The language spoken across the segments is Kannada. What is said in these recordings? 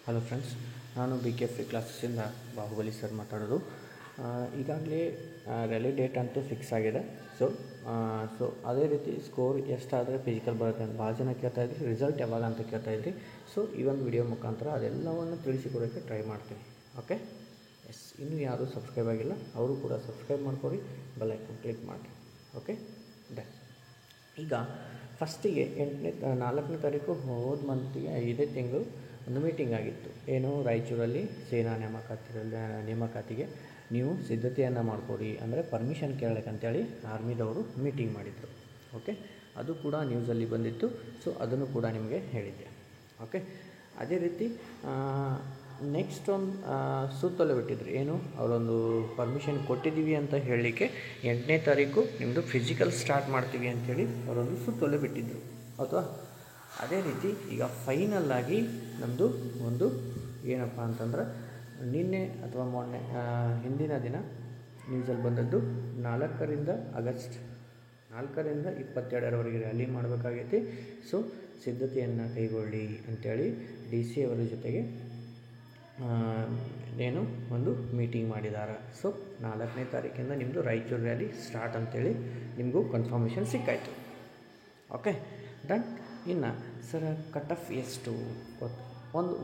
ಹಲೋ ಫ್ರೆಂಡ್ಸ್, ನಾನು BK ಫ್ರೀ ಕ್ಲಾಸಸ್ಸಿಂದ ಬಾಹುಬಲಿ ಸರ್ ಮಾತಾಡೋದು. ಈಗಾಗಲೇ ರ್ಯಾಲಿ ಡೇಟ್ ಅಂತೂ ಫಿಕ್ಸ್ ಆಗಿದೆ. ಸೊ ಅದೇ ರೀತಿ ಸ್ಕೋರ್ ಎಷ್ಟಾದರೆ ಫಿಸಿಕಲ್ ಬರುತ್ತೆ ಅಂತ ಭಾಳ ಜನ ಕೇಳ್ತಾಯಿದ್ರಿ. ರಿಸಲ್ಟ್ ಯಾವಾಗ ಅಂತ ಕೇಳ್ತಾಯಿದ್ರಿ. ಸೊ ಈ ಒಂದು ವಿಡಿಯೋ ಮುಖಾಂತರ ಅದೆಲ್ಲವನ್ನು ತಿಳಿಸಿಕೊಡೋಕ್ಕೆ ಟ್ರೈ ಮಾಡ್ತೀನಿ. ಓಕೆ, ಎಸ್, ಇನ್ನೂ ಯಾರೂ ಸಬ್ಸ್ಕ್ರೈಬ್ ಆಗಿಲ್ಲ ಅವರು ಕೂಡ ಸಬ್ಸ್ಕ್ರೈಬ್ ಮಾಡ್ಕೊಡಿ, ಬೆಲ್ ಐಕಾನ್ ಕ್ಲಿಕ್ ಮಾಡಿ. Okay, done. ಈಗ ಫಸ್ಟಿಗೆ 4ನೇ ತಾರೀಕು ಹೋದ ಮಂತಿಗೆ 5ನೇ ತಿಂಗಳು ಒಂದು ಮೀಟಿಂಗ್ ಆಗಿತ್ತು. ಏನು, ರಾಯಚೂರಲ್ಲಿ ಸೇನಾ ನೇಮಕಾತಿಗೆ ನೀವು ಸಿದ್ಧತೆಯನ್ನು ಮಾಡಿಕೊಡಿ ಅಂದರೆ ಪರ್ಮಿಷನ್ ಕೇಳಬೇಕಂತೇಳಿ ಆರ್ಮಿದವರು ಮೀಟಿಂಗ್ ಮಾಡಿದರು. ಓಕೆ, ಅದು ಕೂಡ ನ್ಯೂಸಲ್ಲಿ ಬಂದಿತ್ತು. ಸೊ ಅದನ್ನು ಕೂಡ ನಿಮಗೆ ಹೇಳಿದ್ದೆ. ಓಕೆ, ಅದೇ ರೀತಿ ನೆಕ್ಸ್ಟ್ ಒಂದು ಸುತ್ತೋಲೆ ಬಿಟ್ಟಿದ್ರು. ಏನು, ಅವರೊಂದು ಪರ್ಮಿಷನ್ ಕೊಟ್ಟಿದ್ದೀವಿ ಅಂತ ಹೇಳಲಿಕ್ಕೆ 8ನೇ ತಾರೀಕು ನಿಮ್ಮದು ಫಿಸಿಕಲ್ ಸ್ಟಾರ್ಟ್ ಮಾಡ್ತೀವಿ ಅಂಥೇಳಿ ಅವರೊಂದು ಸುತ್ತೋಲೆ ಬಿಟ್ಟಿದ್ದರು. ಅಥವಾ ಅದೇ ರೀತಿ ಈಗ ಫೈನಲ್ಲಾಗಿ ನಮ್ಮದು ಒಂದು ಏನಪ್ಪ ಅಂತಂದ್ರೆ ನಿನ್ನೆ ಅಥವಾ ಮೊನ್ನೆ ಹಿಂದಿನ ದಿನ ನ್ಯೂಸಲ್ಲಿ ಬಂದದ್ದು 4ರಿಂದ ಆಗಸ್ಟ್ 4ರಿಂದ 22ರವರೆಗೆ ರ್ಯಾಲಿ ಮಾಡಬೇಕಾಗೈತಿ. ಸೊ ಸಿದ್ಧತೆಯನ್ನು ಕೈಗೊಳ್ಳಿ ಅಂಥೇಳಿ DC ಅವರ ಜೊತೆಗೆ ಏನು ಒಂದು ಮೀಟಿಂಗ್ ಮಾಡಿದ್ದಾರೆ. ಸೊ 4ನೇ ತಾರೀಕಿಂದ ನಿಮ್ಮದು ರಾಯಚೂರು ರ್ಯಾಲಿ ಸ್ಟಾರ್ಟ್ ಅಂಥೇಳಿ ನಿಮಗೂ ಕನ್ಫರ್ಮೇಷನ್ ಸಿಕ್ಕಾಯಿತು. Okay, done. ಇನ್ನು ಸರ್ ಕಟ್ ಆಫ್ ಎಷ್ಟು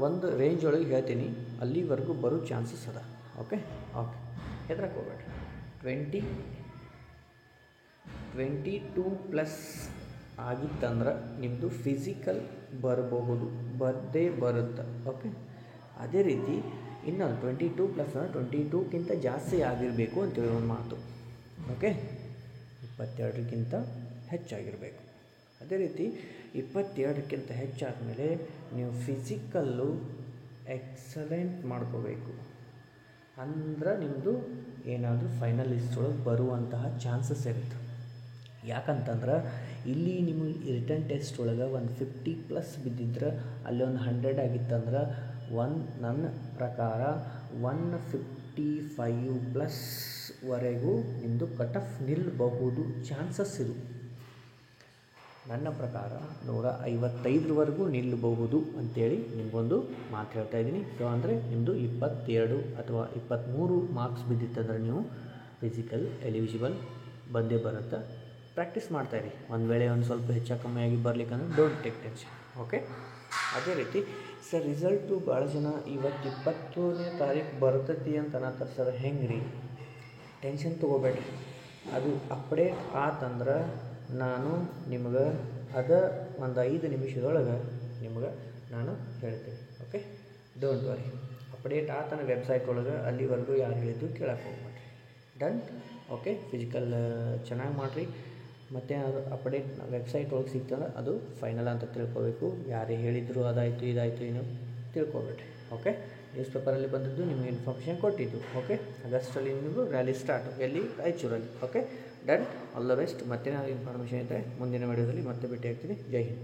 ಒಂದು ರೇಂಜ್ ಒಳಗೆ ಹೇಳ್ತೀನಿ, ಅಲ್ಲಿವರೆಗೂ ಬರೋ ಚಾನ್ಸಸ್ ಅದ. ಓಕೆ, ಹೆದ್ರಕ್ಕೆ ಹೋಗ್ಬೇಡ್ರಿ. 22 ಪ್ಲಸ್ ಆಗಿತ್ತಂದ್ರೆ ನಿಮ್ಮದು ಫಿಸಿಕಲ್ ಬರದೇ ಬರುತ್ತೆ. ಓಕೆ, ಅದೇ ರೀತಿ ಇನ್ನು 22 ಪ್ಲಸ್ 22ಕ್ಕಿಂತ ಜಾಸ್ತಿ ಆಗಿರಬೇಕು ಅಂತೇಳಿ ಒಂದು ಮಾತು. ಓಕೆ, 22ಕ್ಕಿಂತ ಹೆಚ್ಚಾಗಿರಬೇಕು. ಅದೇ ರೀತಿ 22ಕ್ಕಿಂತ ಹೆಚ್ಚಾದಮೇಲೆ ನೀವು ಫಿಸಿಕಲ್ಲು ಎಕ್ಸಲೆಂಟ್ ಮಾಡ್ಕೋಬೇಕು. ಅಂದ್ರೆ ನಿಮ್ಮದು ಏನಾದರೂ ಫೈನಲ್ ಲಿಸ್ಟ್ ಒಳಗೆ ಬರುವಂತಹ ಚಾನ್ಸಸ್ ಇರುತ್ತೆ. ಯಾಕಂತಂದ್ರೆ ಇಲ್ಲಿ ನಿಮಗೆ ರಿಟರ್ನ್ ಟೆಸ್ಟ್ ಒಳಗೆ 150+ ಬಿದ್ದಿದ್ರೆ ಅಲ್ಲಿ ಒಂದು 100 ಆಗಿತ್ತಂದ್ರೆ ನನ್ನ ಪ್ರಕಾರ 155+ ನಿಮ್ಮದು ಕಟ್ ಆಫ್ ನಿಲ್ಲಬಹುದು, ಚಾನ್ಸಸ್ ಇದು. ನನ್ನ ಪ್ರಕಾರ 155ವರೆಗೂ ನಿಲ್ಲಬಹುದು ಅಂಥೇಳಿ ನಿಮಗೊಂದು ಮಾತು ಹೇಳ್ತಾ ಇದ್ದೀನಿ. ಸೊ ಅಂದರೆ ನಿಮ್ಮದು 22 ಅಥವಾ 23 ಮಾರ್ಕ್ಸ್ ಬಿದ್ದಿತ್ತಂದ್ರೆ ನೀವು ಫಿಸಿಕಲ್ ಎಲಿಜಿಬಲ್ ಬಂದೇ ಬರುತ್ತೆ. ಪ್ರಾಕ್ಟೀಸ್ ಮಾಡ್ತಾಯಿರಿ. ಒಂದು ವೇಳೆ ಒಂದು ಸ್ವಲ್ಪ ಹೆಚ್ಚು ಕಮ್ಮಿಯಾಗಿ ಬರಲಿಕ್ಕಂದ್ರೆ ಡೋಂಟ್ ಟೇಕ್ ಟೆನ್ಷನ್. ಓಕೆ, ಅದೇ ರೀತಿ ಸರ್ ರಿಸಲ್ಟು ಭಾಳ ಜನ ಇವತ್ತು 20ನೇ ತಾರೀಕು ಬರ್ತೈತಿ ಅಂತ ಅನ್ನತ್ತಾರೆ. ಸರ್ ಹೆಂಗೆ ರೀ? ಟೆನ್ಷನ್ ತೊಗೋಬೇಡ್ರಿ. ಅದು ಅಪ್ಡೇಟ್ ಆತಂದ್ರೆ ನಾನು ನಿಮ್ಗೆ ಒಂದು 5 ನಿಮಿಷದೊಳಗೆ ನಿಮ್ಗೆ ನಾನು ಹೇಳ್ತೀನಿ. Okay, don't worry. ಅಪ್ಡೇಟ್ ಆತನ ವೆಬ್ಸೈಟ್ ಒಳಗೆ, ಅಲ್ಲಿವರೆಗೂ ಯಾರು ಹೇಳಿದ್ದು ಕೇಳಕ್ಕೆ ಹೋಗ್ಬೇಡ್ರಿ. ಡನ್. ಓಕೆ, ಫಿಸಿಕಲ್ ಚೆನ್ನಾಗಿ ಮಾಡಿರಿ. ಮತ್ತು ಅದು ಅಪ್ಡೇಟ್ ವೆಬ್ಸೈಟ್ ಒಳಗೆ ಸಿಗ್ತದೆ, ಅದು ಫೈನಲ್ ಅಂತ ತಿಳ್ಕೊಬೇಕು. ಯಾರೇ ಹೇಳಿದ್ರು ಅದಾಯಿತು ಇದಾಯಿತು ಏನು ತಿಳ್ಕೊಬೇಡ್ರಿ. ಓಕೆ, ನ್ಯೂಸ್ ಪೇಪರಲ್ಲಿ ಬಂದಿದ್ದು ನಿಮಗೆ ಇನ್ಫಾರ್ಮೇಷನ್ ಕೊಟ್ಟಿದ್ದು. ಓಕೆ, ಆಗಸ್ಟಲ್ಲಿ ನಿಮಗೂ ರ್ಯಾಲಿ ಸ್ಟಾರ್ಟು, ಎಲ್ಲಿ? ರಾಯಚೂರಲ್ಲಿ. Okay, done. All the best. ಮತ್ತೆ ನಾನು ಇನ್ಫಾರ್ಮೇಷನ್ ಇದ್ದರೆ ಮುಂದಿನ ವಿಡಿಯೋದಲ್ಲಿ ಮತ್ತೆ ಭೇಟಿ ಆಗ್ತೀನಿ. ಜೈ ಹಿಂದ್.